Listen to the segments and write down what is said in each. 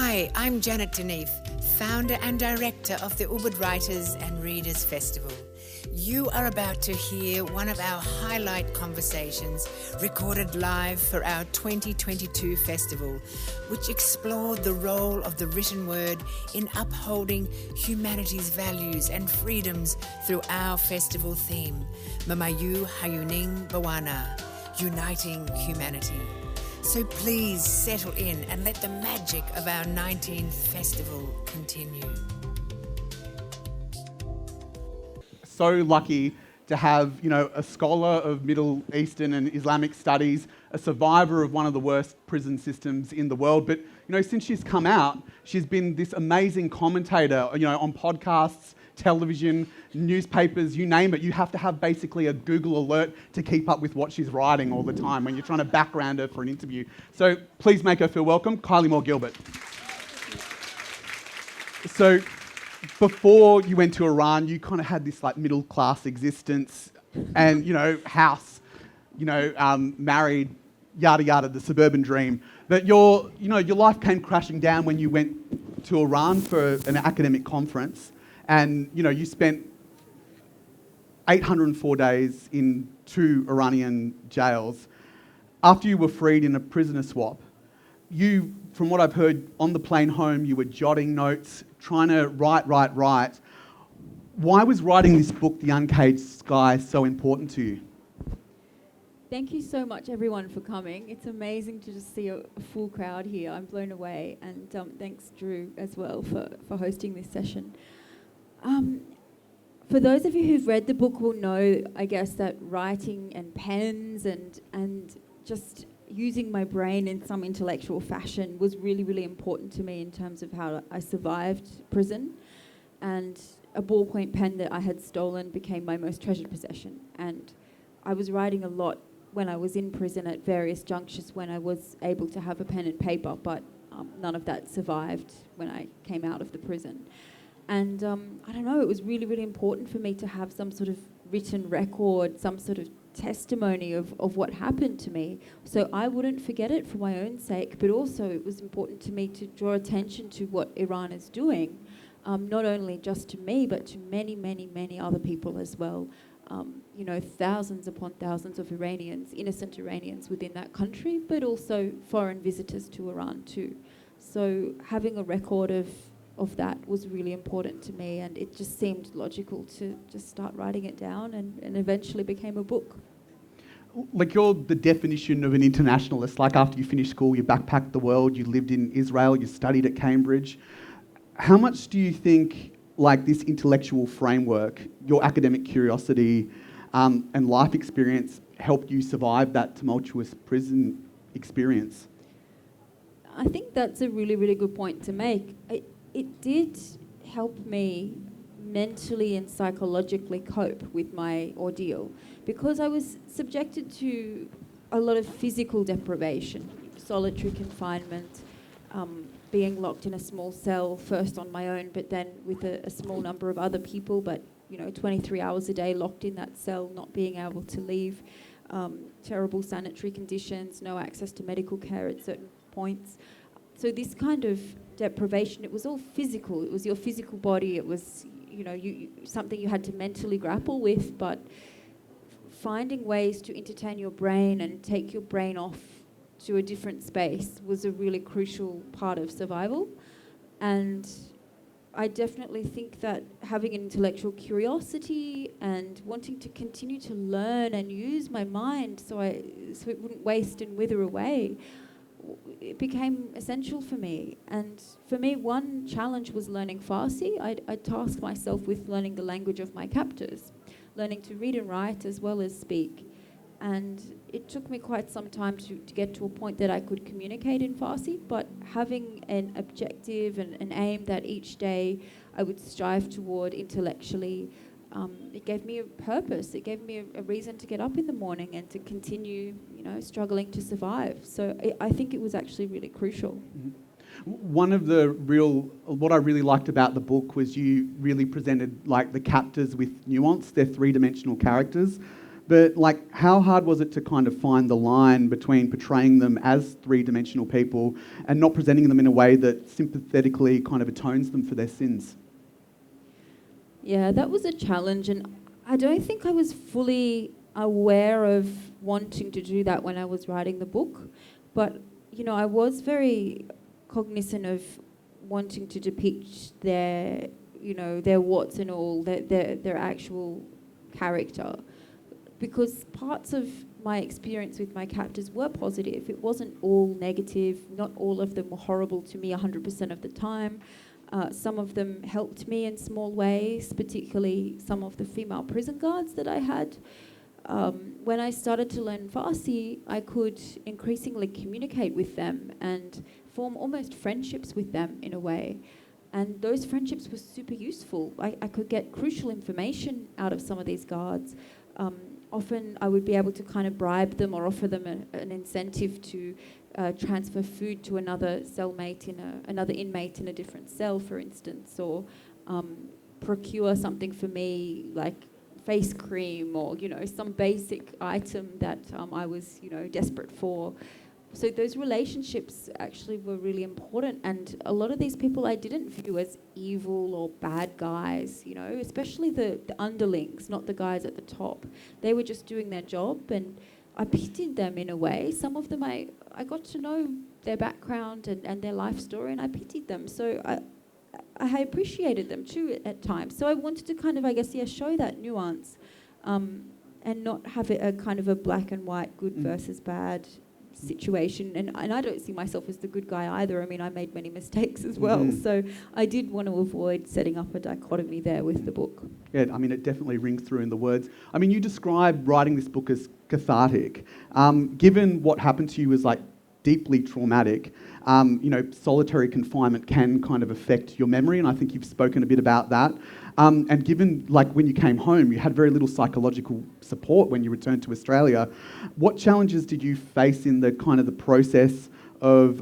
Hi, I'm Janet Deneve, founder and director of the Ubud Writers and Readers Festival. You are about to hear one of our highlight conversations recorded live for our 2022 festival, which explored the role of the written word in upholding humanity's values and freedoms through our festival theme, Mamayu Hayuning Bawana, Uniting Humanity. So please settle in and let the magic of our 19th festival continue. So lucky to have, a scholar of Middle Eastern and Islamic studies, a survivor of one of the worst prison systems in the world. But, since she's come out, she's been this amazing commentator, on podcasts, television, newspapers, you name it. You have to have basically a Google alert to keep up with what she's writing all the time when you're trying to background her for an interview. So please make her feel welcome, Kylie Moore-Gilbert. So before you went to Iran, you kind of had this middle-class existence and, house, married, yada, yada, the suburban dream. But your life came crashing down when you went to Iran for an academic conference. And, you spent 804 days in 2 Iranian jails. After you were freed in a prisoner swap, you, from what I've heard, on the plane home, you were jotting notes, trying to write. Why was writing this book, The Uncaged Sky, so important to you? Thank you so much, everyone, for coming. It's amazing to just see a full crowd here. I'm blown away. And thanks, Drew, as well, for hosting this session. For those of you who've read the book will know, I guess, that writing and pens and just using my brain in some intellectual fashion was really, really important to me in terms of how I survived prison. And a ballpoint pen that I had stolen became my most treasured possession. And I was writing a lot when I was in prison at various junctures when I was able to have a pen and paper, but none of that survived when I came out of the prison. And I don't know, it was really, really important for me to have some sort of written record, some sort of testimony of what happened to me. So I wouldn't forget it for my own sake, but also it was important to me to draw attention to what Iran is doing, not only just to me, but to many, many, many other people as well. Thousands upon thousands of Iranians, innocent Iranians within that country, but also foreign visitors to Iran too. So having a record of that was really important to me, and it just seemed logical to just start writing it down and eventually became a book. You're the definition of an internationalist. After you finished school, you backpacked the world, you lived in Israel, you studied at Cambridge. How much do you think this intellectual framework, your academic curiosity and life experience helped you survive that tumultuous prison experience? I think that's a really, really good point to make. It did help me mentally and psychologically cope with my ordeal because I was subjected to a lot of physical deprivation, solitary confinement, being locked in a small cell, first on my own, but then with a small number of other people, but 23 hours a day locked in that cell, not being able to leave, terrible sanitary conditions, no access to medical care at certain points. So this kind of deprivation, it was all physical. It was your physical body. It was, something you had to mentally grapple with. But finding ways to entertain your brain and take your brain off to a different space was a really crucial part of survival. And I definitely think that having an intellectual curiosity and wanting to continue to learn and use my mind so it wouldn't waste and wither away, it became essential for me. And for me, one challenge was learning Farsi. I tasked myself with learning the language of my captors, learning to read and write as well as speak. And it took me quite some time to get to a point that I could communicate in Farsi, but having an objective and an aim that each day I would strive toward intellectually, it gave me a purpose. It gave me a reason to get up in the morning and to continue, struggling to survive. So I think it was actually really crucial. Mm-hmm. What I really liked about the book was you really presented the captors with nuance. They're 3-dimensional characters. But like, how hard was it to kind of find the line between portraying them as three-dimensional people and not presenting them in a way that sympathetically kind of atones them for their sins? Yeah, that was a challenge, and I don't think I was fully aware of wanting to do that when I was writing the book. But, you know, I was very cognizant of wanting to depict their, you know, their warts and all, their actual character. Because parts of my experience with my captors were positive. It wasn't all negative. Not all of them were horrible to me 100% of the time. Some of them helped me in small ways, particularly some of the female prison guards that I had. When I started to learn Farsi, I could increasingly communicate with them and form almost friendships with them in a way. And those friendships were super useful. I could get crucial information out of some of these guards. Often I would be able to kind of bribe them or offer them an incentive to transfer food to another cellmate another inmate in a different cell, for instance, or procure something for me like face cream or, you know, some basic item that I was, you know, desperate for. So those relationships actually were really important, and a lot of these people I didn't view as evil or bad guys, you know, especially the underlings, not the guys at the top. They were just doing their job, and I pitied them in a way. Some of them I got to know their background and their life story, and I pitied them. So I appreciated them too at times. So I wanted to kind of, I guess, show that nuance and not have it a kind of a black and white, good versus bad situation. And I don't see myself as the good guy either. I mean, I made many mistakes as well. So I did want to avoid setting up a dichotomy there with the book. Yeah, I mean, it definitely rings through in the words. I mean, you describe writing this book as cathartic. Given what happened to you was like deeply traumatic, you know, solitary confinement can kind of affect your memory, and I think you've spoken a bit about that. And given, like, when you came home, you had very little psychological support when you returned to Australia. What challenges did you face in the kind of the process of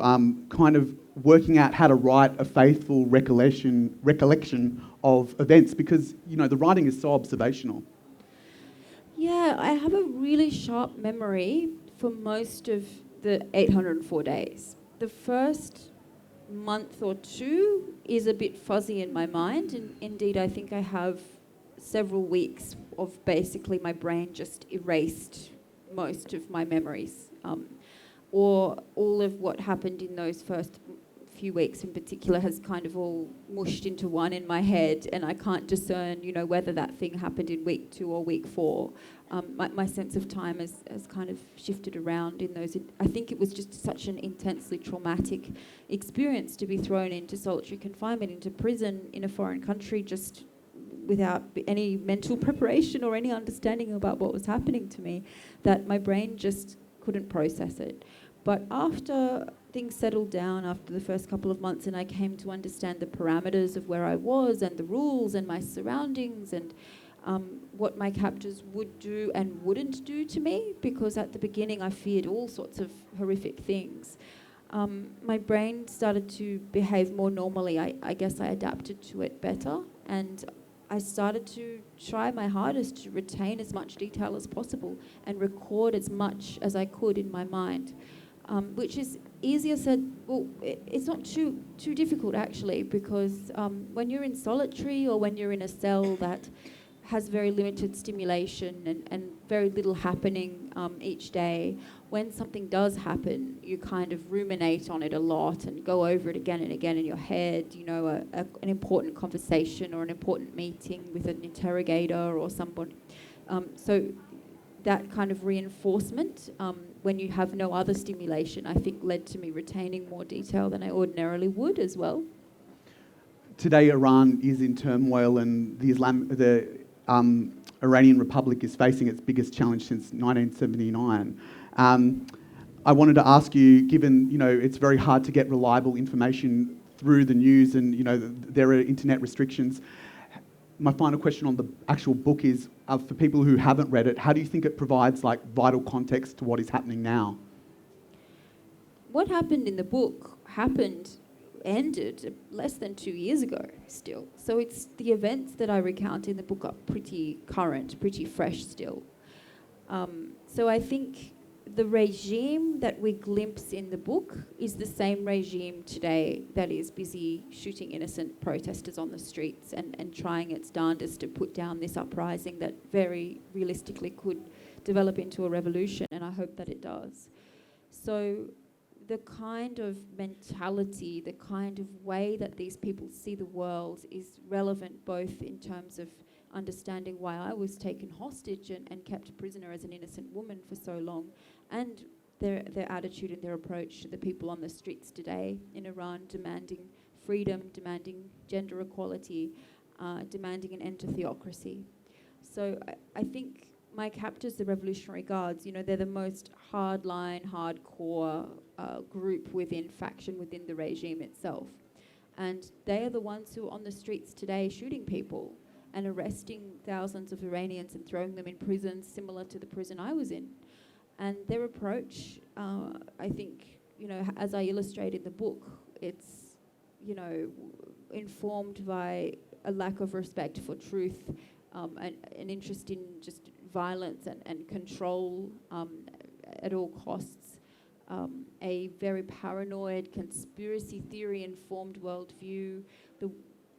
kind of working out how to write a faithful recollection of events? Because, you know, the writing is so observational. Yeah, I have a really sharp memory for most of the 804 days. The first month or two is a bit fuzzy in my mind, and indeed I think I have several weeks of basically my brain just erased most of my memories, or all of what happened in those first few weeks in particular has kind of all mushed into one in my head, and I can't discern, you know, whether that thing happened in week 2 or week 4. My sense of time has kind of shifted around in those. I think it was just such an intensely traumatic experience to be thrown into solitary confinement, into prison in a foreign country, just without any mental preparation or any understanding about what was happening to me, that my brain just couldn't process it. But after things settled down, after the first couple of months, and I came to understand the parameters of where I was and the rules and my surroundings and what my captors would do and wouldn't do to me, because at the beginning I feared all sorts of horrific things. My brain started to behave more normally. I guess I adapted to it better, and I started to try my hardest to retain as much detail as possible and record as much as I could in my mind, which is easier said. Well, it's not too difficult actually, because when you're in solitary or when you're in a cell that has very limited stimulation and very little happening each day, when something does happen, you kind of ruminate on it a lot and go over it again and again in your head, you know, an important conversation or an important meeting with an interrogator or somebody. So that kind of reinforcement, when you have no other stimulation, I think led to me retaining more detail than I ordinarily would as well. Today, Iran is in turmoil, and the Iranian Republic is facing its biggest challenge since 1979. I wanted to ask you, given, you know, it's very hard to get reliable information through the news and, you know, there are internet restrictions. My final question on the actual book is, for people who haven't read it, how do you think it provides like vital context to what is happening now? What happened in the book ended less than 2 years ago still. So it's the events that I recount in the book are pretty current, pretty fresh still. So I think the regime that we glimpse in the book is the same regime today that is busy shooting innocent protesters on the streets and trying its darndest to put down this uprising that very realistically could develop into a revolution, and I hope that it does. So the kind of mentality, the kind of way that these people see the world is relevant both in terms of understanding why I was taken hostage and kept prisoner as an innocent woman for so long, and their attitude and their approach to the people on the streets today in Iran, demanding freedom, demanding gender equality, demanding an end to theocracy. So I think my captors, the Revolutionary Guards, they're the most hardline, hardcore group faction within the regime itself. And they are the ones who are on the streets today shooting people and arresting thousands of Iranians and throwing them in prisons similar to the prison I was in. And their approach, I think, as I illustrate in the book, it's, informed by a lack of respect for truth, an interest in just violence and control at all costs, a very paranoid, conspiracy theory-informed worldview.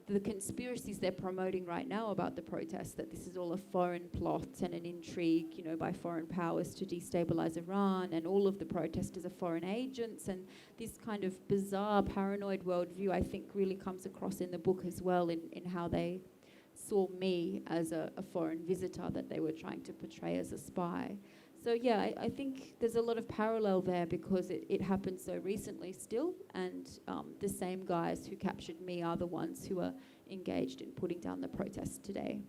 The conspiracies they're promoting right now about the protests, that this is all a foreign plot and an intrigue, by foreign powers to destabilize Iran, and all of the protesters are foreign agents, and this kind of bizarre, paranoid worldview, I think, really comes across in the book as well in how they saw me as a foreign visitor that they were trying to portray as a spy. So yeah, I think there's a lot of parallel there because it happened so recently still, and the same guys who captured me are the ones who are engaged in putting down the protests today.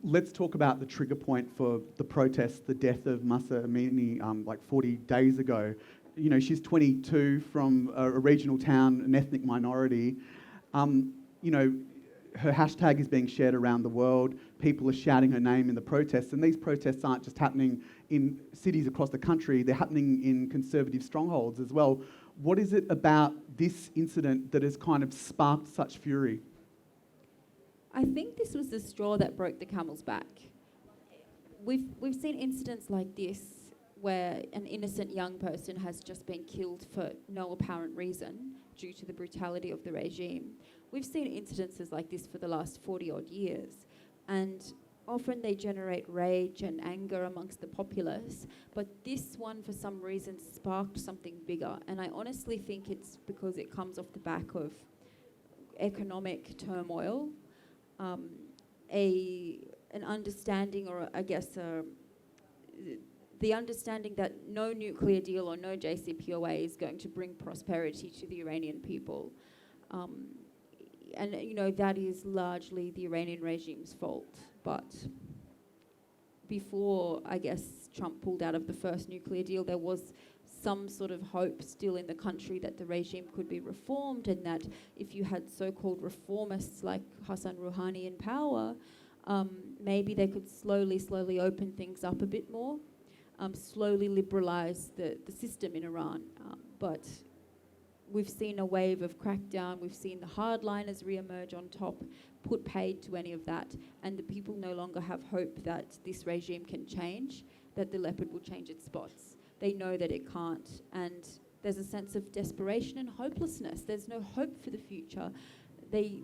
Let's talk about the trigger point for the protests, the death of Mahsa Amini 40 days ago. She's 22, from a regional town, an ethnic minority. Her hashtag is being shared around the world. People are shouting her name in the protests, and these protests aren't just happening in cities across the country, they're happening in conservative strongholds as well. What is it about this incident that has kind of sparked such fury? I think this was the straw that broke the camel's back. We've seen incidents like this where an innocent young person has just been killed for no apparent reason due to the brutality of the regime. We've seen incidences like this for the last 40 odd years, and often they generate rage and anger amongst the populace, but this one for some reason sparked something bigger, and I honestly think it's because it comes off the back of economic turmoil, an understanding, or I guess the understanding that no nuclear deal or no JCPOA is going to bring prosperity to the Iranian people. And that is largely the Iranian regime's fault. But before, I guess, Trump pulled out of the first nuclear deal, there was some sort of hope still in the country that the regime could be reformed, and that if you had so-called reformists like Hassan Rouhani in power, maybe they could slowly open things up a bit more, slowly liberalize the system in Iran. But we've seen a wave of crackdown, we've seen the hardliners re-emerge on top, put paid to any of that, and the people no longer have hope that this regime can change, that the leopard will change its spots. They know that it can't, and there's a sense of desperation and hopelessness. There's no hope for the future. The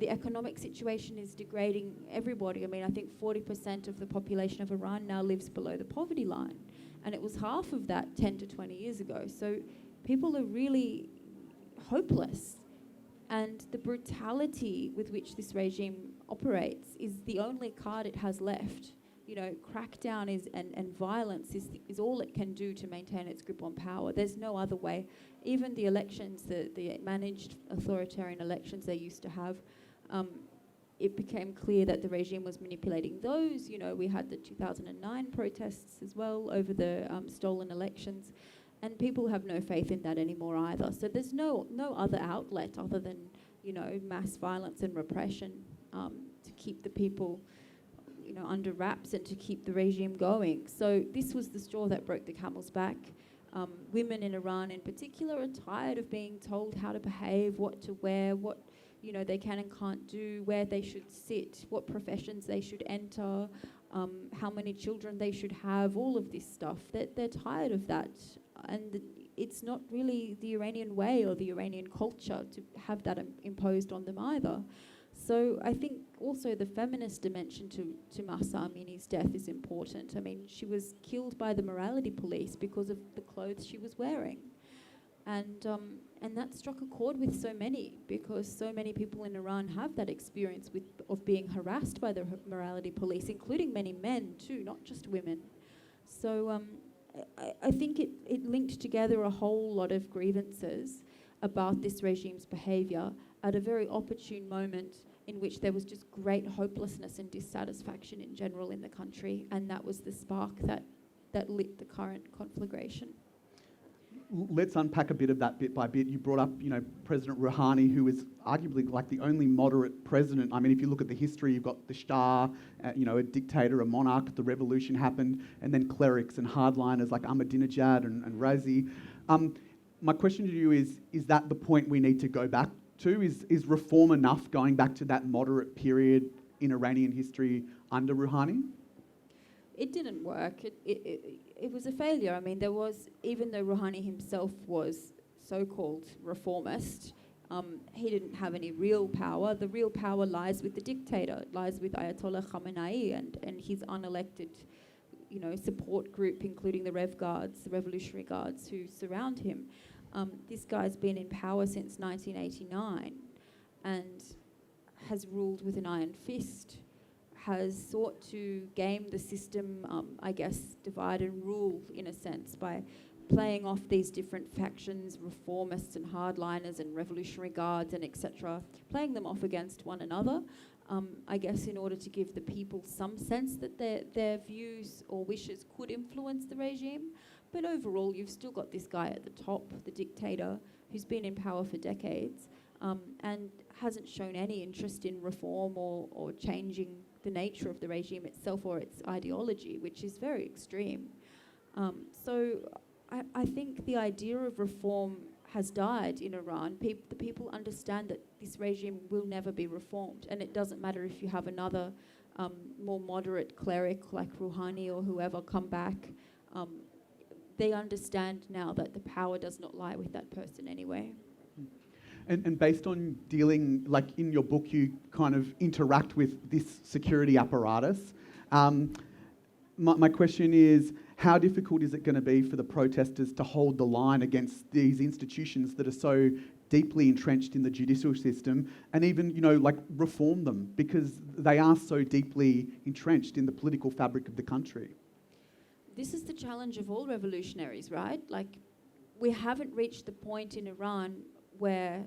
economic situation is degrading everybody. I mean, I think 40% of the population of Iran now lives below the poverty line, and it was half of that 10 to 20 years ago. So people are really hopeless, and the brutality with which this regime operates is the only card it has left. Crackdown and violence is all it can do to maintain its grip on power. There's no other way. Even the elections, the managed authoritarian elections they used to have, it became clear that the regime was manipulating those. We had the 2009 protests as well over the stolen elections, and people have no faith in that anymore either. So there's no other outlet other than, mass violence and repression to keep the people under wraps and to keep the regime going. So this was the straw that broke the camel's back. Women in Iran in particular are tired of being told how to behave, what to wear, what they can and can't do, where they should sit, what professions they should enter. how many children they should have, all of this stuff. They're tired of that. And it's not really the Iranian way or the Iranian culture to have that imposed on them either. So I think also the feminist dimension to Mahsa Amini's death is important. I mean, she was killed by the morality police because of the clothes she was wearing. And that struck a chord with so many, because so many people in Iran have that experience of being harassed by the morality police, including many men too, not just women. So I think it linked together a whole lot of grievances about this regime's behaviour at a very opportune moment in which there was just great hopelessness and dissatisfaction in general in the country, and that was the spark that lit the current conflagration. Let's unpack a bit of that bit by bit. You brought up, President Rouhani, who is arguably like the only moderate president. I mean, if you look at the history, you've got the Shah, a dictator, a monarch. The revolution happened, and then clerics and hardliners like Ahmadinejad and Razi. My question to you is that the point we need to go back to? Is reform enough, going back to that moderate period in Iranian history under Rouhani? It didn't work. It was a failure. I mean, even though Rouhani himself was so-called reformist, he didn't have any real power. The real power lies with the dictator. It lies with Ayatollah Khamenei and his unelected, support group, including the Rev Guards, the Revolutionary Guards, who surround him. This guy's been in power since 1989 and has ruled with an iron fist, has sought to game the system, divide and rule in a sense, by playing off these different factions, reformists and hardliners and Revolutionary Guards and etc., playing them off against one another, in order to give the people some sense that their views or wishes could influence the regime. But overall, you've still got this guy at the top, the dictator, who's been in power for decades and hasn't shown any interest in reform or changing the nature of the regime itself or its ideology, which is very extreme. So I think the idea of reform has died in Iran. The people understand that this regime will never be reformed, and it doesn't matter if you have another more moderate cleric like Rouhani or whoever come back. They understand now that the power does not lie with that person anyway. And based on dealing, like in your book, you kind of interact with this security apparatus. My question is, how difficult is it going to be for the protesters to hold the line against these institutions that are so deeply entrenched in the judicial system, and even, reform them, because they are so deeply entrenched in the political fabric of the country? This is the challenge of all revolutionaries, right? Like, we haven't reached the point in Iran where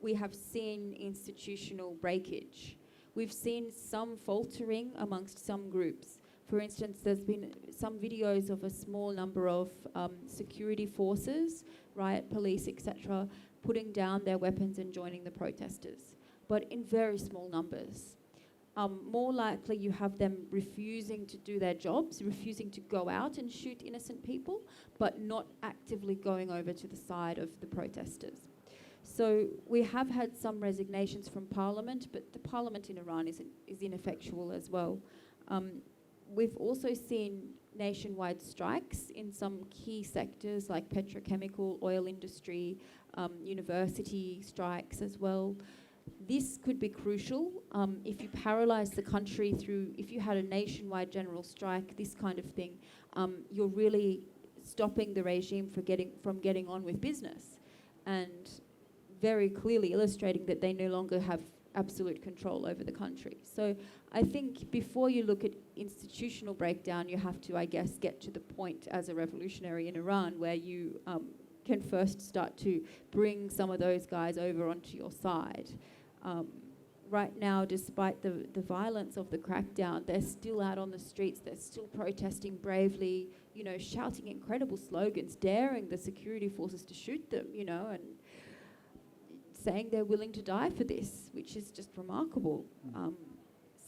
we have seen institutional breakage. We've seen some faltering amongst some groups. For instance, there's been some videos of a small number of security forces, riot police, etc., putting down their weapons and joining the protesters, but in very small numbers. More likely you have them refusing to do their jobs, refusing to go out and shoot innocent people, but not actively going over to the side of the protesters. So we have had some resignations from parliament, but the parliament in Iran is ineffectual as well. We've also seen nationwide strikes in some key sectors like petrochemical, oil industry, university strikes as well. This could be crucial if you paralyse the country if you had a nationwide general strike, this kind of thing, you're really stopping the regime from getting on with business, and very clearly illustrating that they no longer have absolute control over the country. So I think before you look at institutional breakdown, you have to, get to the point as a revolutionary in Iran where you can first start to bring some of those guys over onto your side. Right now, despite the violence of the crackdown, they're still out on the streets, they're still protesting bravely, shouting incredible slogans, daring the security forces to shoot them, and saying they're willing to die for this, which is just remarkable.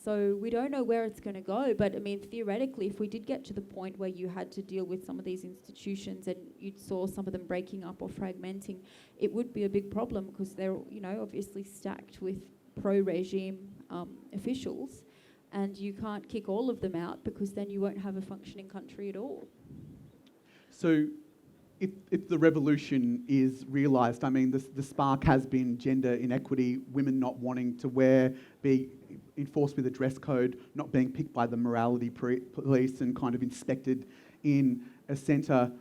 So we don't know where it's going to go, but theoretically, if we did get to the point where you had to deal with some of these institutions and you saw some of them breaking up or fragmenting, it would be a big problem because they're, obviously stacked with pro-regime officials, And you can't kick all of them out because then you won't have a functioning country at all. So if the revolution is realised, I mean, the spark has been gender inequity, women not wanting to be enforced with a dress code, not being picked by the morality police and kind of inspected in a centre.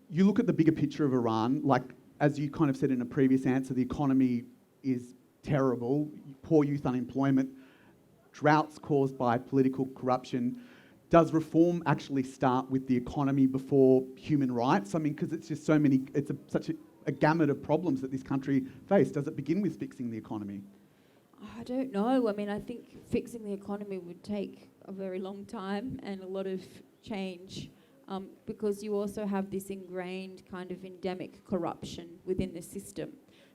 You look at the bigger picture of Iran, like, as you kind of said in a previous answer, the economy is terrible, poor youth unemployment, droughts caused by political corruption. Does reform actually start with the economy before human rights? I mean, because it's just so many, it's such a gamut of problems that this country face. Does it begin with fixing the economy? I don't know. I mean, I think fixing the economy would take a very long time and a lot of change, because you also have this ingrained kind of endemic corruption within the system.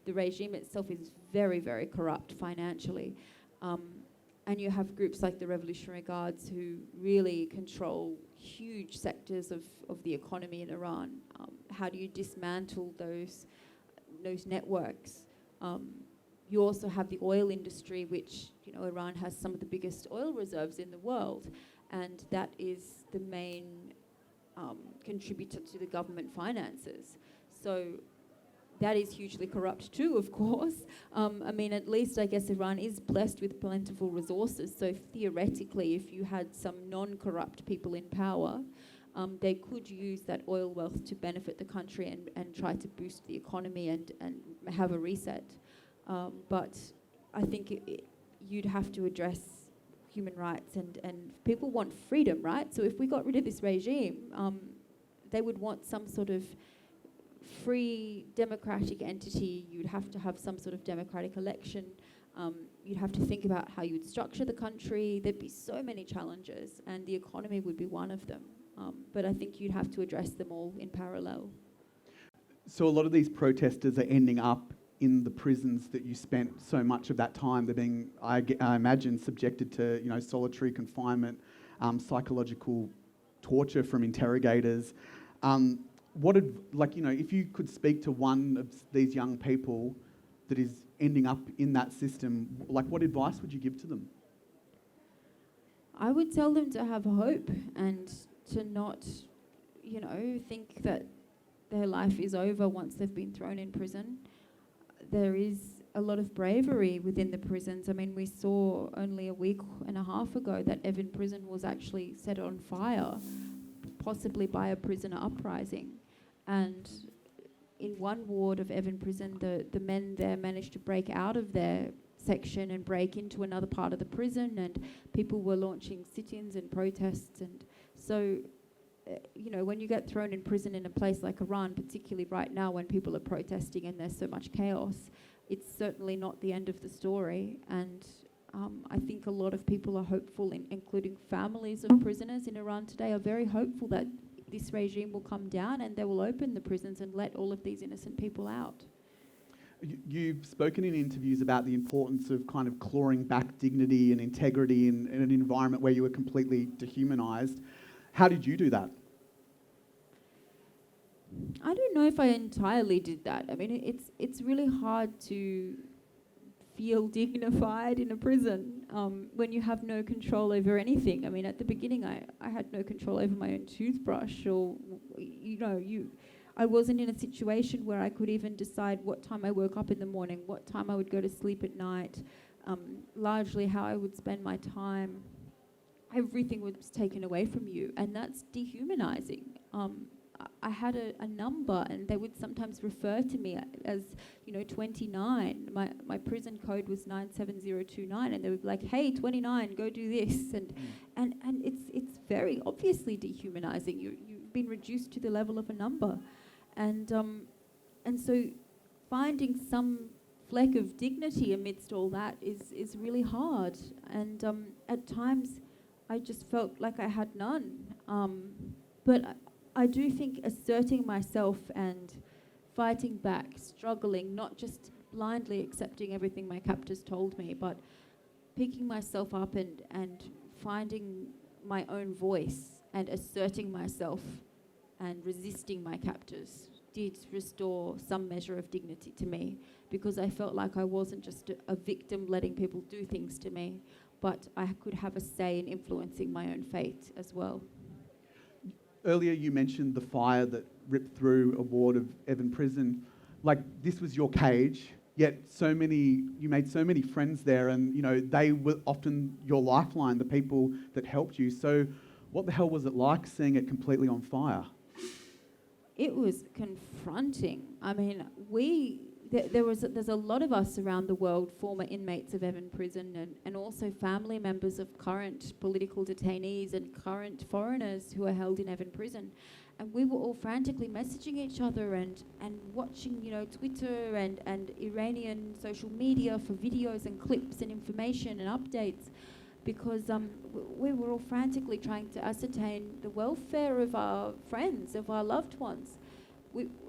The regime itself is very, very corrupt financially. And you have groups like the Revolutionary Guards who really control huge sectors of the economy in Iran. How do you dismantle those networks? You also have the oil industry, which, you know, Iran has some of the biggest oil reserves in the world, and that is the main contributor to the government finances. So that is hugely corrupt too, of course. I mean, at least I guess Iran is blessed with plentiful resources. So theoretically, if you had some non-corrupt people in power, they could use that oil wealth to benefit the country and try to boost the economy and have a reset. But I think you'd have to address human rights and people want freedom, right? So if we got rid of this regime, they would want some sort of free democratic entity. You'd have to have some sort of democratic election. You'd have to think about how you'd structure the country. There'd be so many challenges, and the economy would be one of them. But I think you'd have to address them all in parallel. So a lot of these protesters are ending up in the prisons that you spent so much of that time. They're being, I imagine, subjected to, you know, solitary confinement, psychological torture from interrogators. If you could speak to one of these young people that is ending up in that system, like, what advice would you give to them? I would tell them to have hope and to not, think that their life is over once they've been thrown in prison. There is a lot of bravery within the prisons. I mean, we saw only a week and a half ago that Evin prison was actually set on fire, possibly by a prisoner uprising. And in one ward of Evin prison, the men there managed to break out of their section and break into another part of the prison, and people were launching sit-ins and protests. And so, when you get thrown in prison in a place like Iran, particularly right now when people are protesting and there's so much chaos, it's certainly not the end of the story. And I think a lot of people are hopeful, including families of prisoners in Iran today, are very hopeful that this regime will come down and they will open the prisons and let all of these innocent people out. You've spoken in interviews about the importance of kind of clawing back dignity and integrity in an environment where you were completely dehumanised. How did you do that? I don't know if I entirely did that. I mean, it's really hard to feel dignified in a prison when you have no control over anything. I mean, at the beginning, I had no control over my own toothbrush, or I wasn't in a situation where I could even decide what time I woke up in the morning, what time I would go to sleep at night, largely how I would spend my time. Everything was taken away from you, and that's dehumanizing. I had a number, and they would sometimes refer to me as, 29. My prison code was 97029, and they would be like, "Hey, 29, go do this," and it's very obviously dehumanizing. You've been reduced to the level of a number, and so finding some fleck of dignity amidst all that is really hard, and at times I just felt like I had none. But I do think asserting myself and fighting back, struggling, not just blindly accepting everything my captors told me, but picking myself up and finding my own voice and asserting myself and resisting my captors did restore some measure of dignity to me, because I felt like I wasn't just a victim letting people do things to me, but I could have a say in influencing my own fate as well. Earlier you mentioned the fire that ripped through a ward of Evan Prison. Like, this was your cage, yet you made so many friends there, and they were often your lifeline, the people that helped you. So what the hell was it like seeing it completely on fire? It was confronting. I mean, there's a lot of us around the world, former inmates of Evan Prison, and also family members of current political detainees and current foreigners who are held in Evan Prison. And we were all frantically messaging each other and watching, Twitter and Iranian social media for videos and clips and information and updates, because we were all frantically trying to ascertain the welfare of our friends, of our loved ones.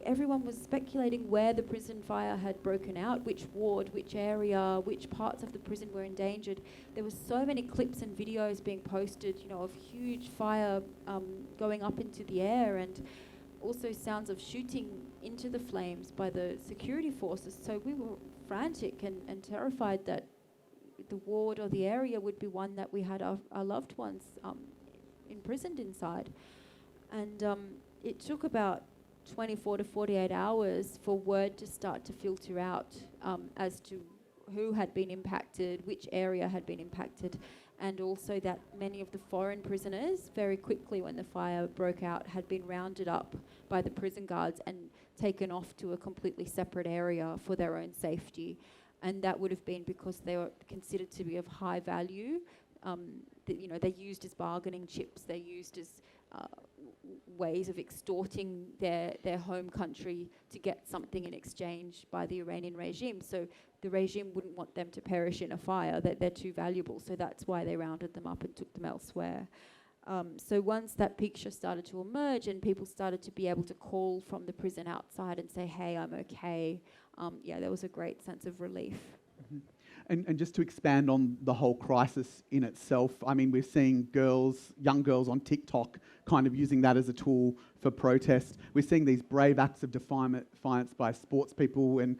Everyone was speculating where the prison fire had broken out, which ward, which area, which parts of the prison were endangered. There were so many clips and videos being posted, of huge fire going up into the air, and also sounds of shooting into the flames by the security forces. So we were frantic and terrified that the ward or the area would be one that we had our loved ones imprisoned inside. And it took about 24 to 48 hours for word to start to filter out as to who had been impacted, which area had been impacted, and also that many of the foreign prisoners, very quickly when the fire broke out, had been rounded up by the prison guards and taken off to a completely separate area for their own safety. And that would have been because they were considered to be of high value. They're used as bargaining chips. They're used as ways of extorting their home country to get something in exchange by the Iranian regime. So the regime wouldn't want them to perish in a fire, that they're too valuable. So that's why they rounded them up and took them elsewhere. So once that picture started to emerge and people started to be able to call from the prison outside and say, hey, I'm okay, there was a great sense of relief. Mm-hmm. And just to expand on the whole crisis in itself, I mean, we're seeing young girls on TikTok kind of using that as a tool for protest. We're seeing these brave acts of defiance by sports people and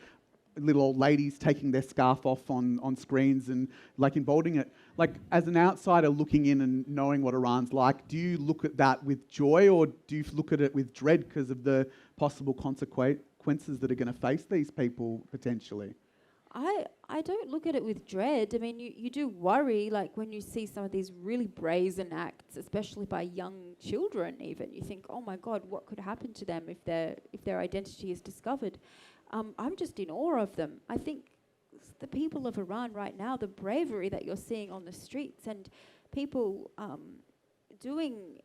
little old ladies taking their scarf off on screens and embodying it. Like, as an outsider looking in and knowing what Iran's like, do you look at that with joy, or do you look at it with dread because of the possible consequences that are going to face these people potentially? I don't look at it with dread. I mean, you do worry, like when you see some of these really brazen acts, especially by young children even. You think, oh my God, what could happen to them if their identity is discovered? I'm just in awe of them. I think the people of Iran right now, the bravery that you're seeing on the streets, and people doing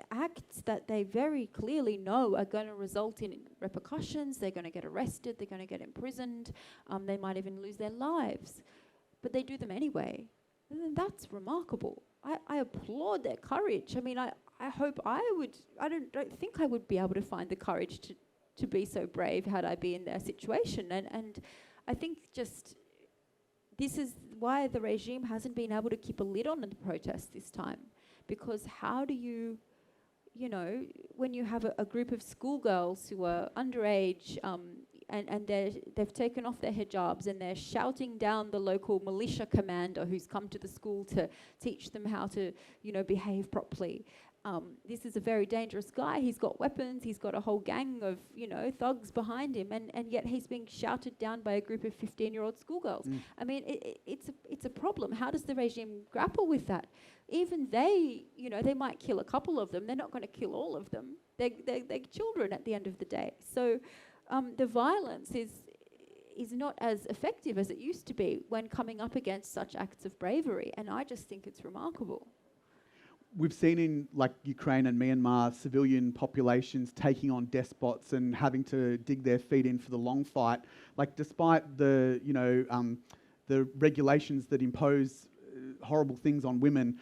acts that they very clearly know are going to result in repercussions. They're going to get arrested, they're going to get imprisoned, they might even lose their lives, but they do them anyway. And that's remarkable. I applaud their courage. I mean, I hope I don't think I would be able to find the courage to be so brave had I been in their situation. And I think just this is why the regime hasn't been able to keep a lid on the protests this time, because how do you when you have a group of schoolgirls who are underage and they've taken off their hijabs and they're shouting down the local militia commander who's come to the school to teach them how to, behave properly. This is a very dangerous guy. He's got weapons. He's got a whole gang of, thugs behind him, and yet he's being shouted down by a group of 15-year-old schoolgirls. I mean, it's a problem. How does the regime grapple with that? Even they might kill a couple of them. They're not going to kill all of them. They're children at the end of the day. So the violence is not as effective as it used to be when coming up against such acts of bravery, and I just think it's remarkable. We've seen in Ukraine and Myanmar civilian populations taking on despots and having to dig their feet in for the long fight. Despite the the regulations that impose horrible things on women,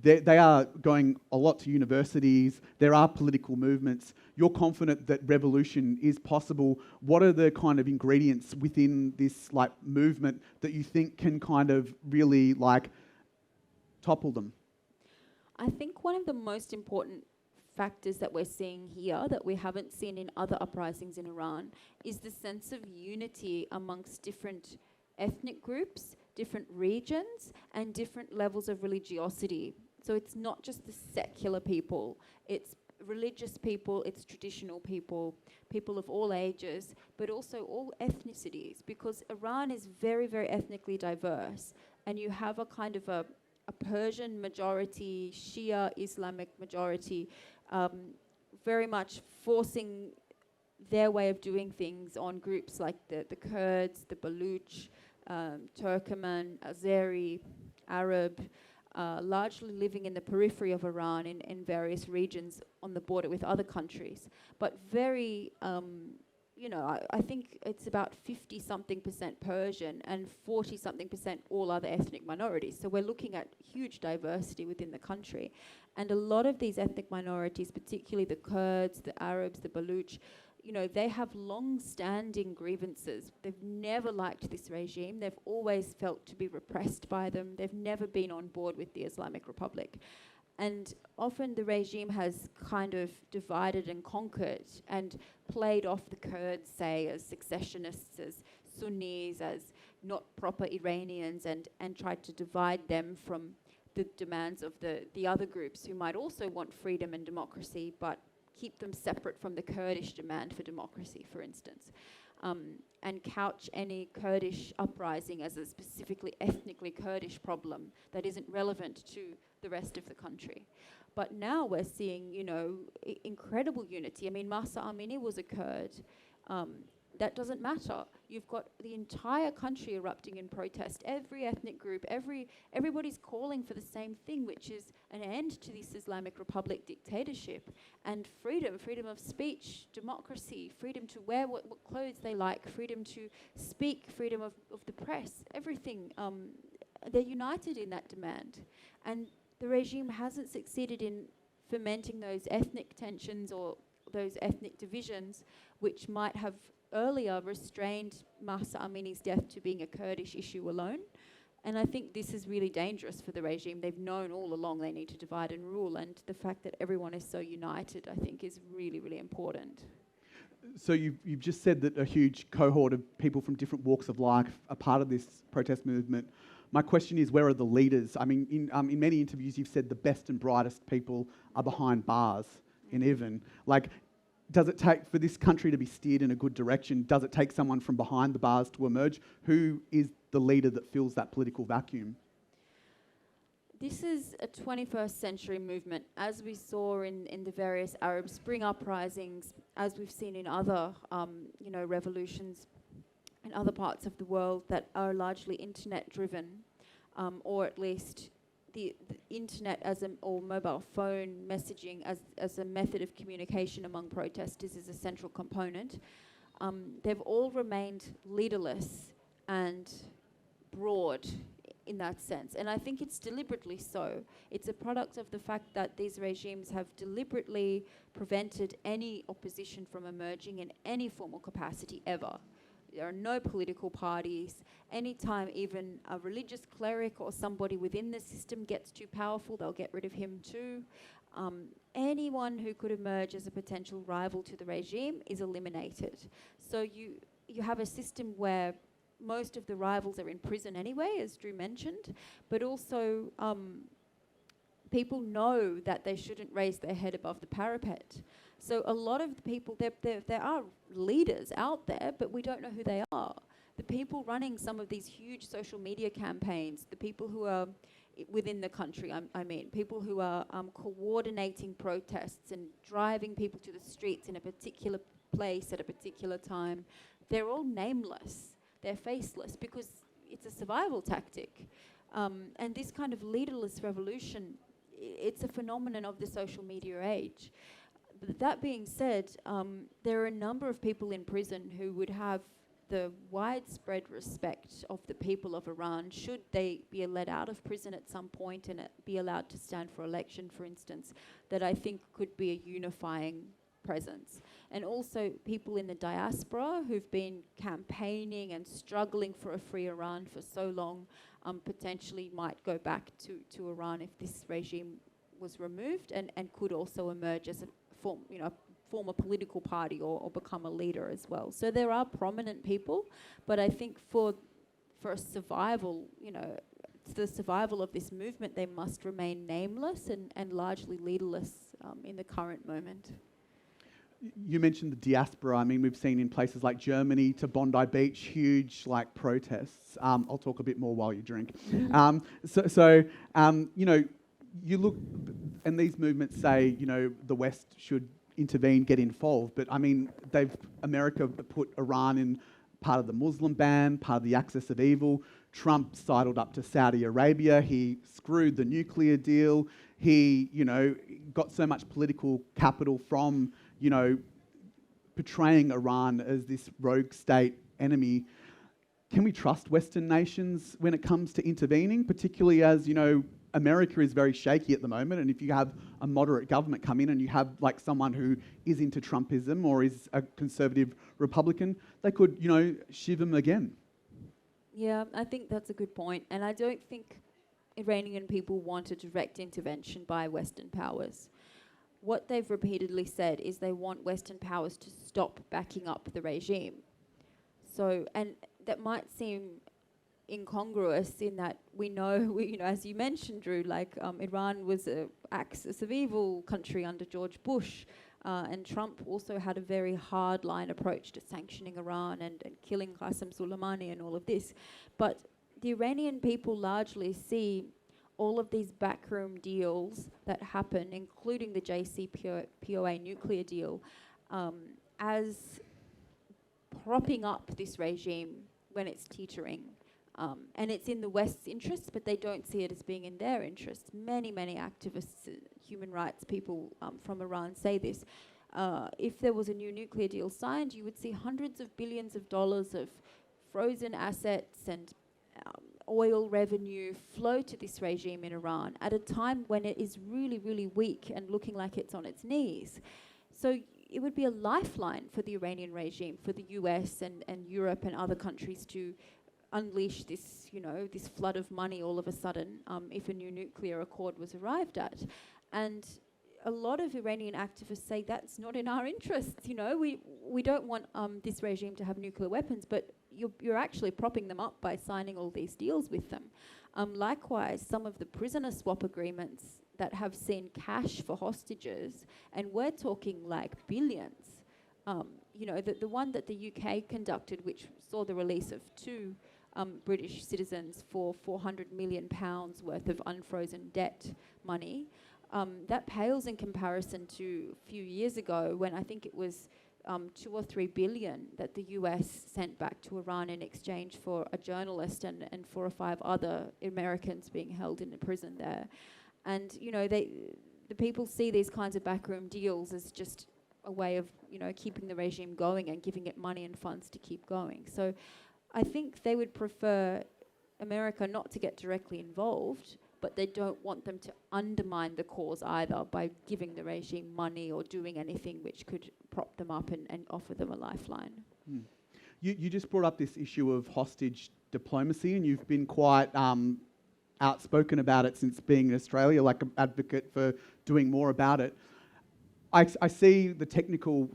they are going a lot to universities. There are political movements. You're confident that revolution is possible. What are the kind of ingredients within this movement that you think can kind of really topple them? I think one of the most important factors that we're seeing here that we haven't seen in other uprisings in Iran is the sense of unity amongst different ethnic groups, different regions, and different levels of religiosity. So it's not just the secular people, it's religious people, it's traditional people, people of all ages, but also all ethnicities, because Iran is very, very ethnically diverse, and you have a kind of a Persian majority, Shia Islamic majority, very much forcing their way of doing things on groups like the Kurds, the Baluch, Turkmen, Azeri, Arab, largely living in the periphery of Iran in various regions on the border with other countries. But very, I think it's about 50-something% Persian and 40-something% all other ethnic minorities. So we're looking at huge diversity within the country. And a lot of these ethnic minorities, particularly the Kurds, the Arabs, the Baluch, they have long-standing grievances. They've never liked this regime. They've always felt to be repressed by them. They've never been on board with the Islamic Republic. And often the regime has kind of divided and conquered and played off the Kurds, say, as secessionists, as Sunnis, as not proper Iranians, and tried to divide them from the demands of the other groups who might also want freedom and democracy, but keep them separate from the Kurdish demand for democracy, for instance, and couch any Kurdish uprising as a specifically ethnically Kurdish problem that isn't relevant to the rest of the country. But now we're seeing, incredible unity. I mean, Mahsa Amini was a Kurd. That doesn't matter. You've got the entire country erupting in protest. Every ethnic group, everybody's calling for the same thing, which is an end to this Islamic Republic dictatorship and freedom of speech, democracy, freedom to wear what clothes they like, freedom to speak, freedom of the press, everything. They're united in that demand. And the regime hasn't succeeded in fomenting those ethnic tensions or those ethnic divisions, which might have earlier restrained Mahsa Amini's death to being a Kurdish issue alone. And I think this is really dangerous for the regime. They've known all along they need to divide and rule, and the fact that everyone is so united, I think, is really, really important. So you've just said that a huge cohort of people from different walks of life are part of this protest movement. My question is, where are the leaders? I mean, in many interviews, you've said the best and brightest people are behind bars in Ivan. Like, does it take, for this country to be steered in a good direction, does it take someone from behind the bars to emerge? Who is the leader that fills that political vacuum? This is a 21st century movement, as we saw in the various Arab Spring uprisings, as we've seen in other revolutions in other parts of the world that are largely internet-driven, or at least the internet or mobile phone messaging as a method of communication among protesters is a central component. They've all remained leaderless and broad in that sense. And I think it's deliberately so. It's a product of the fact that these regimes have deliberately prevented any opposition from emerging in any formal capacity ever. There are no political parties. Anytime even a religious cleric or somebody within the system gets too powerful, they'll get rid of him too. Anyone who could emerge as a potential rival to the regime is eliminated. So you have a system where most of the rivals are in prison anyway, as Drew mentioned, but also people know that they shouldn't raise their head above the parapet. So a lot of the people, there are leaders out there, but we don't know who they are. The people running some of these huge social media campaigns, the people who are within the country, I mean, people who are coordinating protests and driving people to the streets in a particular place at a particular time, they're all nameless. They're faceless because it's a survival tactic. And this kind of leaderless revolution, it's a phenomenon of the social media age. That being said, there are a number of people in prison who would have the widespread respect of the people of Iran should they be let out of prison at some point and be allowed to stand for election, for instance, that I think could be a unifying presence. And also people in the diaspora who've been campaigning and struggling for a free Iran for so long potentially might go back to Iran if this regime was removed and could also emerge as a form a political party or become a leader as well. So there are prominent people, but I think for for a survival, the survival of this movement, they must remain nameless and largely leaderless in the current moment. You mentioned the diaspora. I mean, we've seen in places like Germany to Bondi Beach, huge protests. I'll talk a bit more while you drink. You look, and these movements say, the West should intervene, get involved. But I mean, America put Iran in part of the Muslim ban, part of the axis of evil. Trump sidled up to Saudi Arabia. He screwed the nuclear deal. He, got so much political capital from, portraying Iran as this rogue state enemy. Can we trust Western nations when it comes to intervening, particularly as, America is very shaky at the moment, and if you have a moderate government come in and you have someone who is into Trumpism or is a conservative Republican, they could, shiv him again. Yeah, I think that's a good point. And I don't think Iranian people want a direct intervention by Western powers. What they've repeatedly said is they want Western powers to stop backing up the regime. So, and that might seem incongruous in that we know, as you mentioned, Drew, Iran was an axis of evil country under George Bush, and Trump also had a very hard-line approach to sanctioning Iran and killing Qasem Soleimani and all of this. But the Iranian people largely see all of these backroom deals that happen, including the JCPOA nuclear deal, as propping up this regime when it's teetering. And it's in the West's interests, but they don't see it as being in their interests. Many, many activists, human rights people from Iran say this. If there was a new nuclear deal signed, you would see hundreds of billions of dollars of frozen assets and oil revenue flow to this regime in Iran at a time when it is really, really weak and looking like it's on its knees. So it would be a lifeline for the Iranian regime, for the US and Europe and other countries to unleash this, this flood of money all of a sudden if a new nuclear accord was arrived at. And a lot of Iranian activists say that's not in our interests. We don't want this regime to have nuclear weapons, but you're actually propping them up by signing all these deals with them. Likewise, some of the prisoner swap agreements that have seen cash for hostages, and we're talking billions. The one that the UK conducted, which saw the release of two British citizens for £400 million worth of unfrozen debt money, that pales in comparison to a few years ago when I think it was 2 or 3 billion that the US sent back to Iran in exchange for a journalist and 4 or 5 other Americans being held in a prison there. And, the people see these kinds of backroom deals as just a way of, keeping the regime going and giving it money and funds to keep going. So I think they would prefer America not to get directly involved, but they don't want them to undermine the cause either by giving the regime money or doing anything which could prop them up and offer them a lifeline. You just brought up this issue of hostage diplomacy, and you've been quite outspoken about it since being in Australia, an advocate for doing more about it. I see the technical,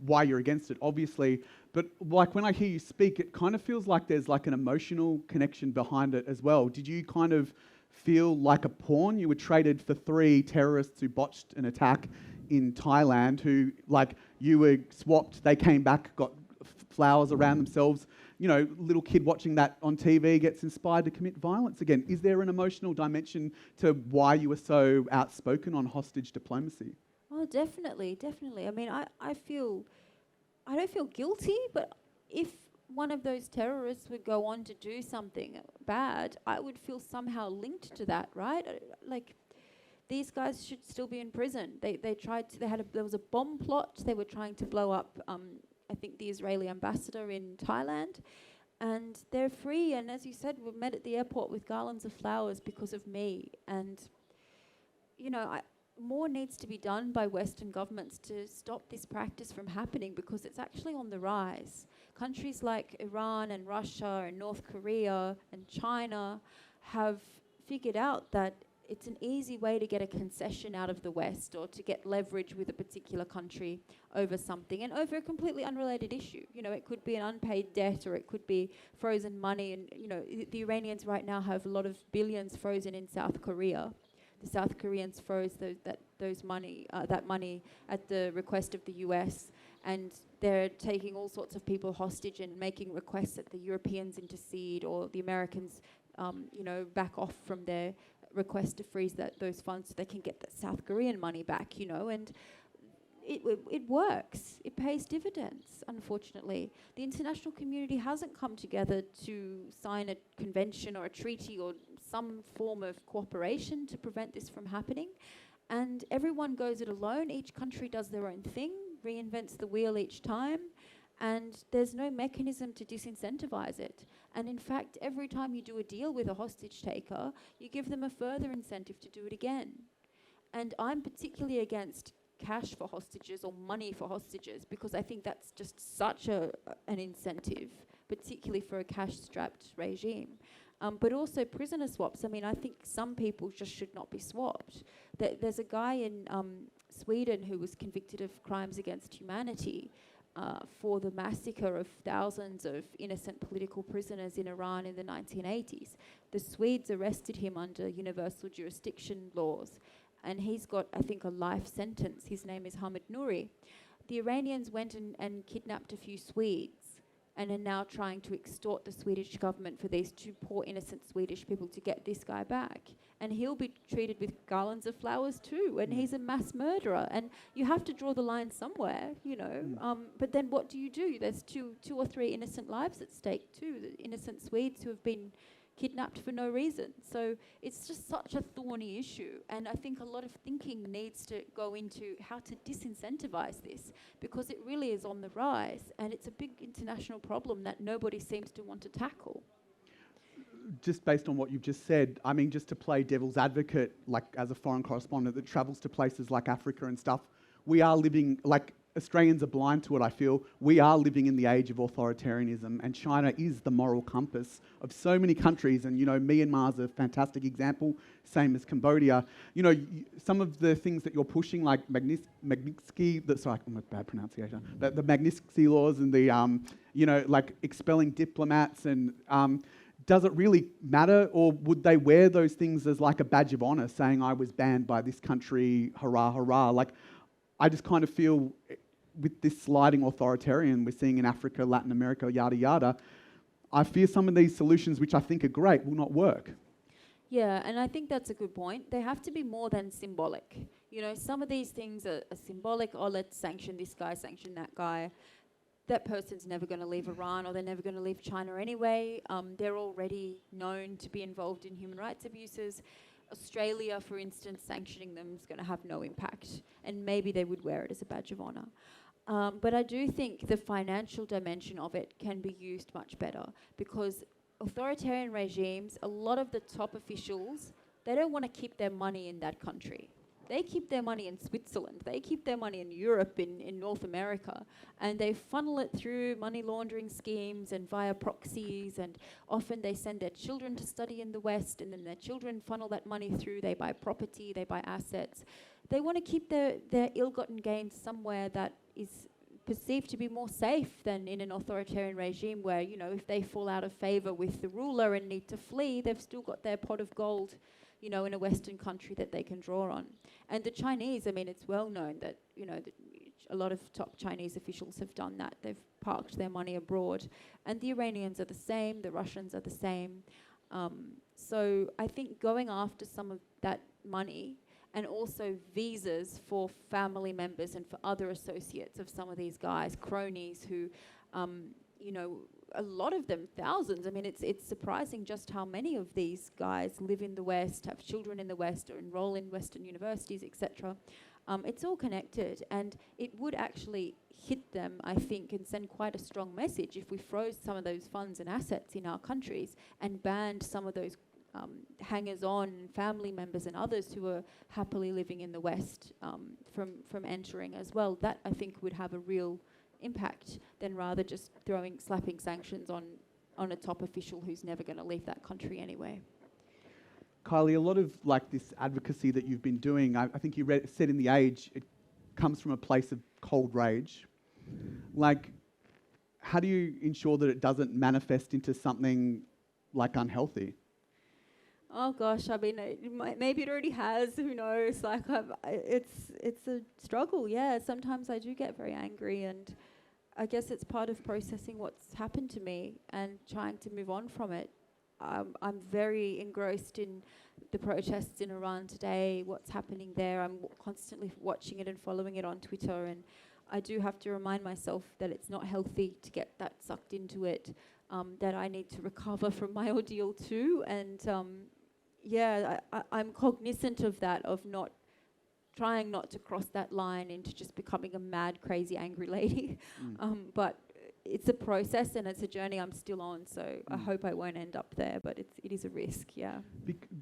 why you're against it, obviously, but when I hear you speak, it kind of feels like there's an emotional connection behind it as well. Did you kind of feel like a pawn? You were traded for 3 terrorists who botched an attack in Thailand, who, you were swapped, they came back, got flowers around themselves. Little kid watching that on TV gets inspired to commit violence again. Is there an emotional dimension to why you were so outspoken on hostage diplomacy? Oh, definitely. I mean, I don't feel guilty, but if one of those terrorists would go on to do something bad, I would feel somehow linked to that, right? These guys should still be in prison. There was a bomb plot. They were trying to blow up, I think, the Israeli ambassador in Thailand, and they're free. And as you said, we met at the airport with garlands of flowers because of me. And more needs to be done by Western governments to stop this practice from happening, because it's actually on the rise. Countries like Iran and Russia and North Korea and China have figured out that it's an easy way to get a concession out of the West or to get leverage with a particular country over something and over a completely unrelated issue. You know, it could be an unpaid debt or it could be frozen money. And, you know, the Iranians right now have a lot of billions frozen in South Korea. The South Koreans froze that money at the request of the US, and they're taking all sorts of people hostage and making requests that the Europeans intercede or the Americans, back off from their request to freeze those funds so they can get that South Korean money back, you know, and it works. It pays dividends, unfortunately. The international community hasn't come together to sign a convention or a treaty or some form of cooperation to prevent this from happening. And everyone goes it alone. Each country does their own thing, reinvents the wheel each time. And there's no mechanism to disincentivize it. And in fact, every time you do a deal with a hostage taker, you give them a further incentive to do it again. And I'm particularly against cash for hostages or money for hostages because I think that's just such an incentive, particularly for a cash-strapped regime. But also prisoner swaps. I mean, I think some people just should not be swapped. There's a guy in Sweden who was convicted of crimes against humanity for the massacre of thousands of innocent political prisoners in Iran in the 1980s. The Swedes arrested him under universal jurisdiction laws, and he's got, I think, a life sentence. His name is Hamid Nouri. The Iranians went and kidnapped a few Swedes and are now trying to extort the Swedish government for these two poor innocent Swedish people to get this guy back. And he'll be treated with garlands of flowers too, and he's a mass murderer. And you have to draw the line somewhere, you know. But then what do? There's two or three innocent lives at stake too, the innocent Swedes who have been kidnapped for no reason. So it's just such a thorny issue, and I think a lot of thinking needs to go into how to disincentivize this, because it really is on the rise and it's a big international problem that nobody seems to want to tackle. Just based on what you've just said, I mean, just to play devil's advocate, like as a foreign correspondent that travels to places like Africa and stuff, we are living, like Australians are blind to it, I feel. We are living in the age of authoritarianism, and China is the moral compass of so many countries. And, you know, Myanmar is a fantastic example, same as Cambodia. You know, some of the things that you're pushing, like Magnitsky, sorry, I'm a bad pronunciation, but the Magnitsky laws and the, like expelling diplomats and... does it really matter, or would they wear those things as like a badge of honour, saying I was banned by this country, hurrah, hurrah? Like, I just kind of feel with this sliding authoritarian we're seeing in Africa, Latin America, yada, yada, I fear some of these solutions, which I think are great, will not work. Yeah, and I think that's a good point. They have to be more than symbolic. You know, some of these things are symbolic. Oh, let's sanction this guy, sanction that guy. That person's never going to leave Iran, or they're never going to leave China anyway. They're already known to be involved in human rights abuses. Australia, for instance, sanctioning them is going to have no impact, and maybe they would wear it as a badge of honour. But I do think the financial dimension of it can be used much better, because authoritarian regimes, a lot of the top officials, they don't want to keep their money in that country. They keep their money in Switzerland. They keep their money in Europe, in North America, and they funnel it through money laundering schemes and via proxies, and often they send their children to study in the West, and then their children funnel that money through. They buy property, they buy assets. They want to keep their ill-gotten gains somewhere that is perceived to be more safe than in an authoritarian regime where, you know, if they fall out of favour with the ruler and need to flee, they've still got their pot of gold, you know, in a Western country that they can draw on. And the Chinese, I mean, it's well known that, you know, a lot of top Chinese officials have done that. They've parked their money abroad. And the Iranians are the same, the Russians are the same. So I think going after some of that money, and also visas for family members and for other associates of some of these guys, cronies who, you know, a lot of them, thousands. I mean, it's surprising just how many of these guys live in the West, have children in the West, or enroll in Western universities, etc. It's all connected, and it would actually hit them, I think, and send quite a strong message if we froze some of those funds and assets in our countries and banned some of those hangers-on, family members and others who are happily living in the West from entering as well. That, I think, would have a real impact than rather just slapping sanctions on a top official who's never going to leave that country anyway. Kylie, a lot of like this advocacy that you've been doing, I think you said in The Age, it comes from a place of cold rage. Like, how do you ensure that it doesn't manifest into something like unhealthy? Oh gosh, I mean, maybe it already has. Who knows? Like, it's a struggle. Yeah, sometimes I do get very angry, and I guess it's part of processing what's happened to me and trying to move on from it. I'm very engrossed in the protests in Iran today, what's happening there. I'm constantly watching it and following it on Twitter, and I do have to remind myself that it's not healthy to get that sucked into it, that I need to recover from my ordeal too. And I'm cognizant of that, of trying not to cross that line into just becoming a mad, crazy, angry lady. But it's a process and it's a journey I'm still on, so I hope I won't end up there, but it is a risk, yeah.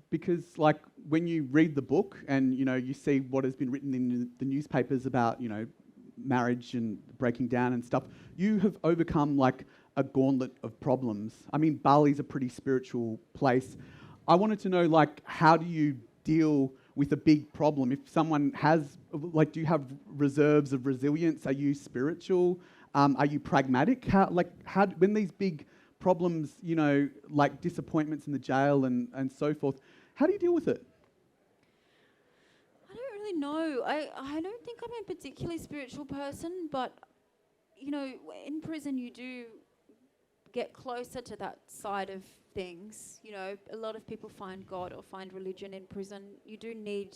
Because like when you read the book and you see what has been written in the newspapers about marriage and breaking down and stuff, you have overcome like a gauntlet of problems. I mean, Bali's a pretty spiritual place. I wanted to know, like, how do you deal with a big problem? If someone has, like, do you have reserves of resilience? Are you spiritual? Are you pragmatic? How when these big problems, like disappointments in the jail and so forth, how do you deal with it? I don't really know. I don't think I'm a particularly spiritual person, but, in prison you do get closer to that side of things. A lot of people find God or find religion in prison. You do need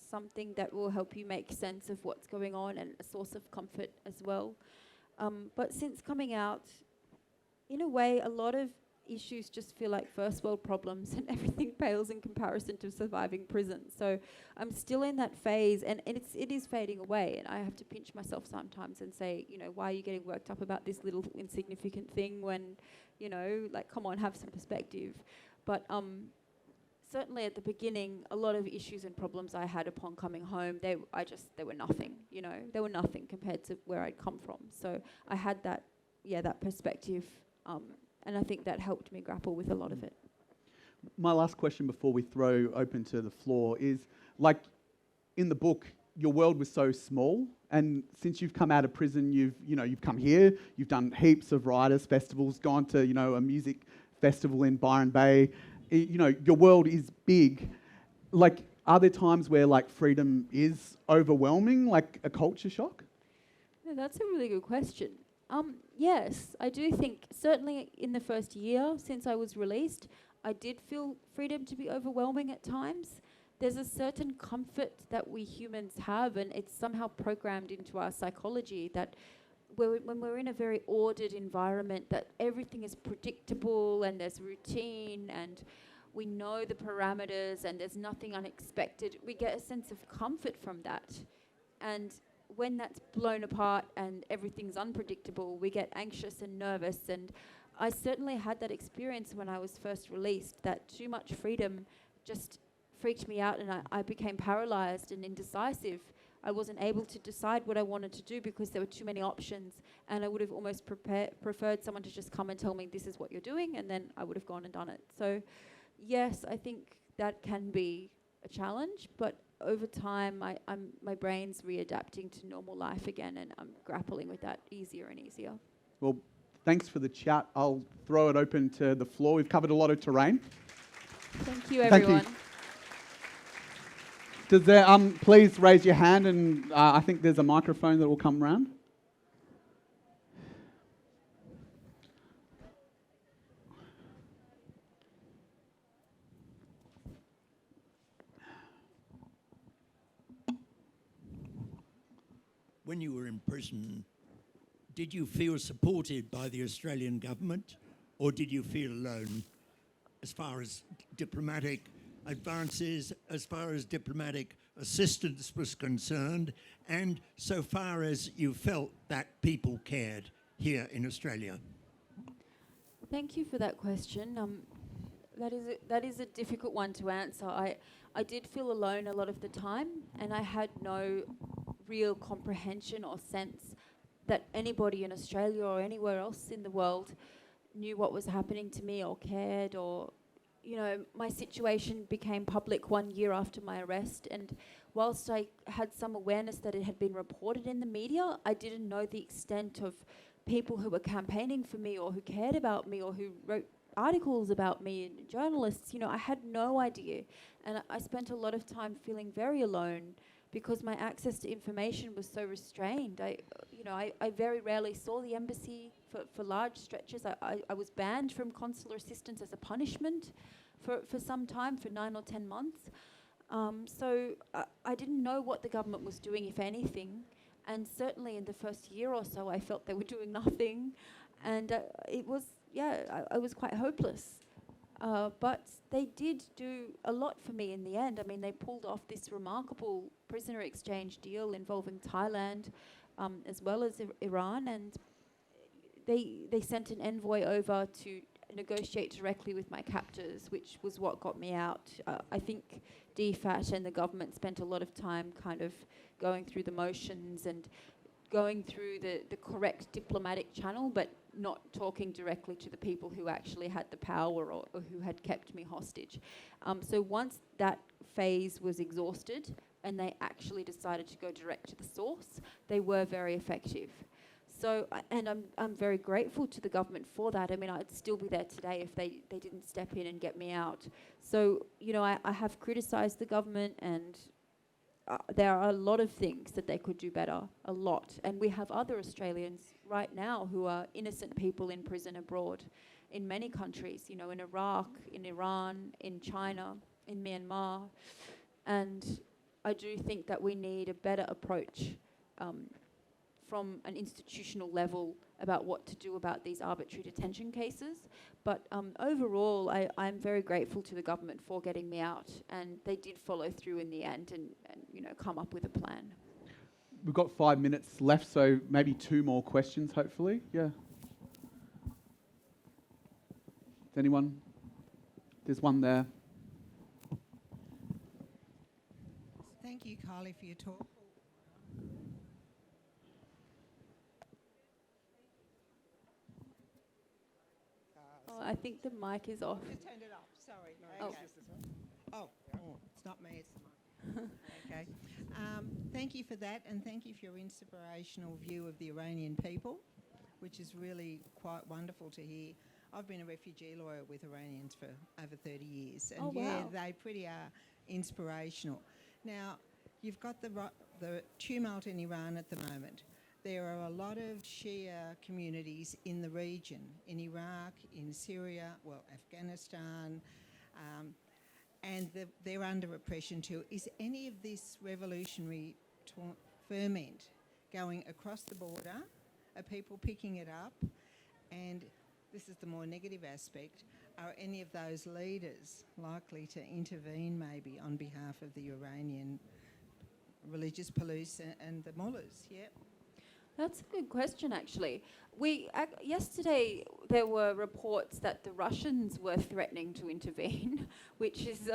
something that will help you make sense of what's going on and a source of comfort as well. But since coming out, in a way, a lot of issues just feel like first world problems and everything pales in comparison to surviving prison. So I'm still in that phase, and it is fading away, and I have to pinch myself sometimes and say, why are you getting worked up about this little insignificant thing when, like, come on, have some perspective. But certainly at the beginning, a lot of issues and problems I had upon coming home, they were nothing, they were nothing compared to where I'd come from. So I had that perspective, and I think that helped me grapple with a lot of it. My last question before we throw open to the floor is, like, in the book, your world was so small, and since you've come out of prison, you've come here, you've done heaps of writers' festivals, gone to, a music festival in Byron Bay. Your world is big. Like, are there times where, like, freedom is overwhelming, like a culture shock? Yeah, that's a really good question. Yes, I do think, certainly in the first year since I was released, I did feel freedom to be overwhelming at times. There's a certain comfort that we humans have, and it's somehow programmed into our psychology that when we're in a very ordered environment, that everything is predictable and there's routine and we know the parameters and there's nothing unexpected. We get a sense of comfort from that. And when that's blown apart and everything's unpredictable, we get anxious and nervous. And I certainly had that experience when I was first released, that too much freedom just freaked me out, and I became paralyzed and indecisive. I wasn't able to decide what I wanted to do because there were too many options, and I would have almost preferred someone to just come and tell me this is what you're doing, and then I would have gone and done it. So yes, I think that can be a challenge, but over time my brain's readapting to normal life again, and I'm grappling with that easier and easier. Well, thanks for the chat. I'll throw it open to the floor. We've covered a lot of terrain. Thank you, everyone. Thank you. Does there, please raise your hand, and I think there's a microphone that will come round. When you were in prison, did you feel supported by the Australian government, or did you feel alone as far as diplomatic advances, as far as diplomatic assistance was concerned, and so far as you felt that people cared here in Australia? Thank you for that question. That is a difficult one to answer. I did feel alone a lot of the time, and I had no real comprehension or sense that anybody in Australia or anywhere else in the world knew what was happening to me or cared, or my situation became public 1 year after my arrest, and whilst I had some awareness that it had been reported in the media, I didn't know the extent of people who were campaigning for me or who cared about me or who wrote articles about me, and journalists. I had no idea, and I spent a lot of time feeling very alone because my access to information was so restrained. I very rarely saw the embassy for large stretches. I was banned from consular assistance as a punishment for some time, for 9 or 10 months. So I didn't know what the government was doing, if anything. And certainly in the first year or so, I felt they were doing nothing. And I was quite hopeless. But they did do a lot for me in the end. I mean, they pulled off this remarkable prisoner exchange deal involving Thailand as well as Iran. And they sent an envoy over to negotiate directly with my captors, which was what got me out. I think DFAT and the government spent a lot of time kind of going through the motions and going through the correct diplomatic channel, but not talking directly to the people who actually had the power or who had kept me hostage. So once that phase was exhausted and they actually decided to go direct to the source, they were very effective. So, and I'm very grateful to the government for that. I mean, I'd still be there today if they didn't step in and get me out. So, I have criticised the government, and there are a lot of things that they could do better, a lot. And we have other Australians right now who are innocent people in prison abroad in many countries, in Iraq, in Iran, in China, in Myanmar. And I do think that we need a better approach from an institutional level about what to do about these arbitrary detention cases. But overall, I'm very grateful to the government for getting me out, and they did follow through in the end and come up with a plan. We've got 5 minutes left, so maybe 2 more questions, hopefully. Yeah. Is anyone? There's one there. Thank you, Kylie, for your talk. Oh, I think the mic is off. Just turned it off. Sorry. Oh. Okay. It's not me. It's the mic. Okay. Thank you for that, and thank you for your inspirational view of the Iranian people, which is really quite wonderful to hear. I've been a refugee lawyer with Iranians for over 30 years, and they pretty are inspirational. Now, you've got the tumult in Iran at the moment. There are a lot of Shia communities in the region, in Iraq, in Syria, Afghanistan, and they're under oppression too. Is any of this revolutionary ferment going across the border? Are people picking it up? And this is the more negative aspect. Are any of those leaders likely to intervene maybe on behalf of the Iranian religious police and the mullahs? Yeah. That's a good question, actually. Yesterday there were reports that the Russians were threatening to intervene, which is,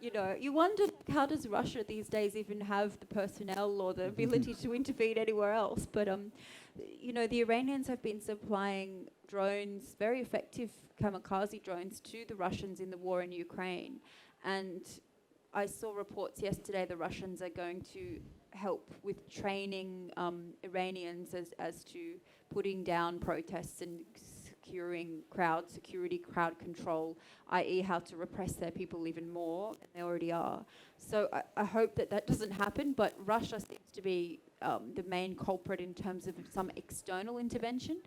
you wonder, how does Russia these days even have the personnel or the ability to intervene anywhere else? But, the Iranians have been supplying drones, very effective kamikaze drones, to the Russians in the war in Ukraine. And I saw reports yesterday the Russians are going to help with training Iranians as to putting down protests and securing crowd security, crowd control, i.e. how to repress their people even more than they already are. So I hope that doesn't happen, but Russia seems to be the main culprit in terms of some external intervention.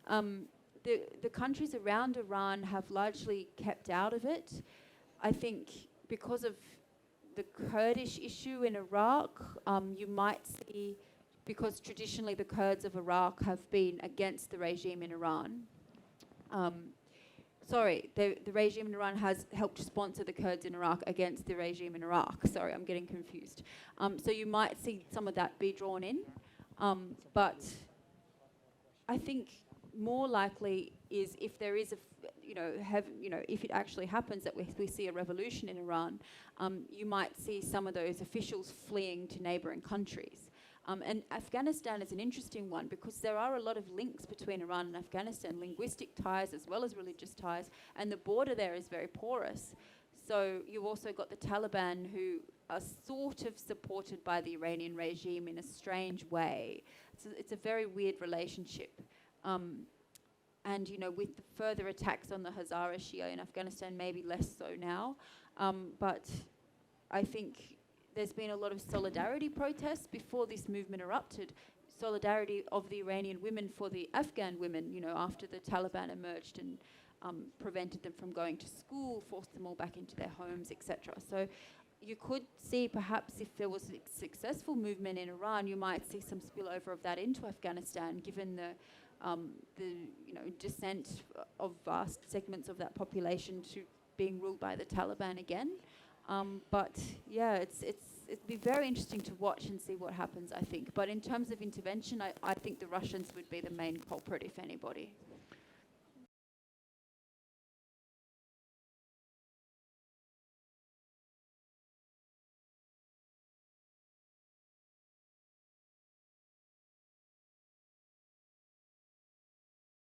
The countries around Iran have largely kept out of it. I think because of the Kurdish issue in Iraq, you might see, because traditionally the Kurds of Iraq have been against the regime in Iran. The regime in Iran has helped sponsor the Kurds in Iraq against the regime in Iraq. Sorry, I'm getting confused. So you might see some of that be drawn in. But I think more likely is if there is if it actually happens that we see a revolution in Iran, you might see some of those officials fleeing to neighbouring countries. And Afghanistan is an interesting one because there are a lot of links between Iran and Afghanistan, linguistic ties as well as religious ties, and the border there is very porous. So you've also got the Taliban, who are sort of supported by the Iranian regime in a strange way. It's a very weird relationship. And, you know, with the further attacks on the Hazara Shia in Afghanistan, maybe less so now. But I think there's been a lot of solidarity protests before this movement erupted. Solidarity of the Iranian women for the Afghan women, you know, after the Taliban emerged and prevented them from going to school, forced them all back into their homes, etc. So you could see perhaps if there was a successful movement in Iran, you might see some spillover of that into Afghanistan, given the descent of vast segments of that population to being ruled by the Taliban again. But yeah, it'd be very interesting to watch and see what happens, I think. But in terms of intervention, I think the Russians would be the main culprit, if anybody.